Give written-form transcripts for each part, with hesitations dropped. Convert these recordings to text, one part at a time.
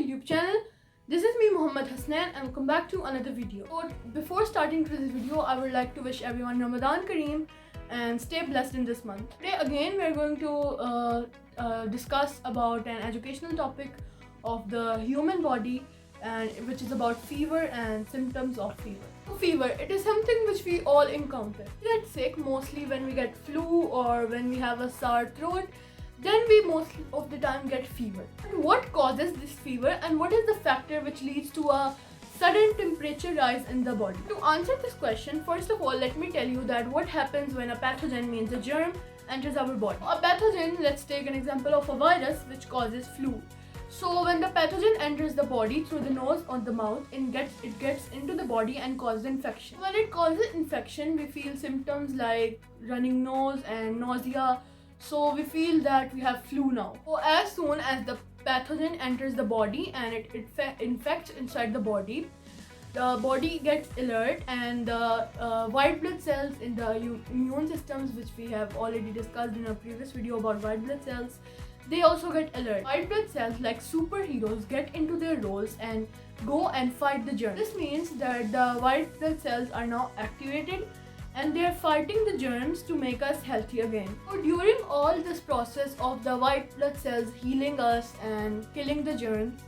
YouTube channel. This is me, Muhammad Hasnan, and welcome back to another video. So before starting to this video, I would like to wish everyone Ramadan Kareem and stay blessed in this month. Today again we are going to discuss about an educational topic of the human body, and which is about fever and symptoms of fever. So fever, it is something which we all encounter. We get sick mostly when we get flu or when we have a sore throat. Then we most of the time get fever. And what causes this fever, and what is the factor which leads to a sudden temperature rise in the body? To answer this question, first of all, let me tell you that what happens when a pathogen, means a germ, enters our body. A pathogen, let's take an example of a virus which causes flu. So when the pathogen enters the body through the nose or the mouth, it gets into the body and causes infection. When it causes infection, we feel symptoms like running nose and nausea. So we feel that we have flu now. So as soon as the pathogen enters the body and it infects inside the body gets alert, and the white blood cells in the immune systems, which we have already discussed in a previous video about white blood cells, they also get alert. White blood cells, like superheroes, get into their roles and go and fight the germs. This means that the white blood cells are now activated and they are fighting the germs to make us healthy again. So during all this process of the white blood cells healing us and killing the germs,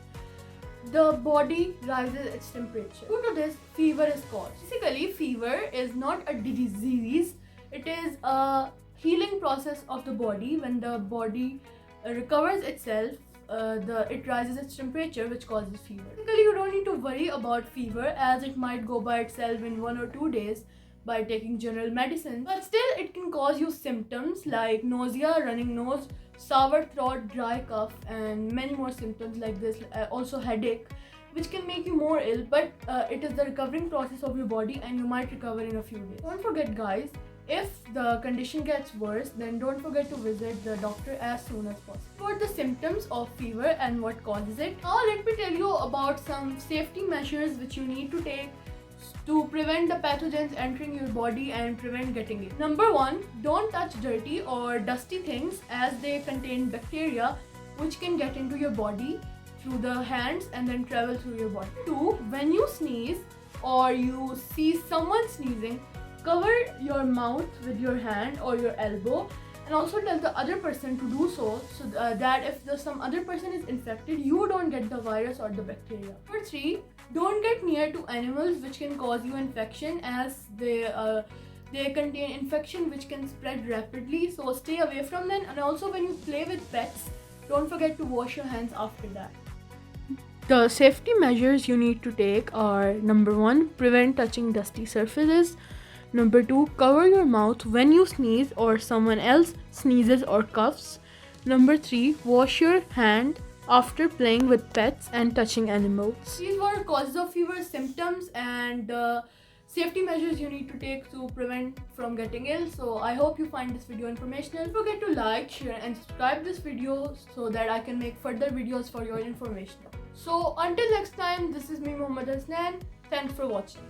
the body rises its temperature. Due to this, fever is caused. Basically, fever is not a disease. It is a healing process of the body. When the body recovers itself, it rises its temperature, which causes fever. Basically, you don't need to worry about fever, as it might go by itself in 1 or 2 days by taking general medicine, but still it can cause you symptoms like nausea, running nose, sour throat, dry cough, and many more symptoms like this. Also headache, which can make you more ill, but it is the recovering process of your body and you might recover in a few days. Don't forget, guys, if the condition gets worse, then don't forget to visit the doctor as soon as possible. For the symptoms of fever and what causes it, now let me tell you about some safety measures which you need to take to prevent the pathogens entering your body and prevent getting it. Number 1, don't touch dirty or dusty things, as they contain bacteria which can get into your body through the hands and then travel through your body. 2, when you sneeze or you see someone sneezing, cover your mouth with your hand or your elbow, and also tell the other person to do so that if some other person is infected, you don't get the virus or the bacteria. Number 3, don't get near to animals which can cause you infection, as they contain infection which can spread rapidly, so stay away from them. And also, when you play with pets, don't forget to wash your hands after that. The safety measures you need to take are: number 1, prevent touching dusty surfaces. Number 2, cover your mouth when you sneeze or someone else sneezes or coughs. Number 3, wash your hand after playing with pets and touching animals. These were causes of fever, symptoms, and safety measures you need to take to prevent from getting ill. So I hope you find this video informational. Don't forget to like, share, and subscribe this video so that I can make further videos for your information. So until next time, this is me, Muhammad Hasnan. Thanks for watching.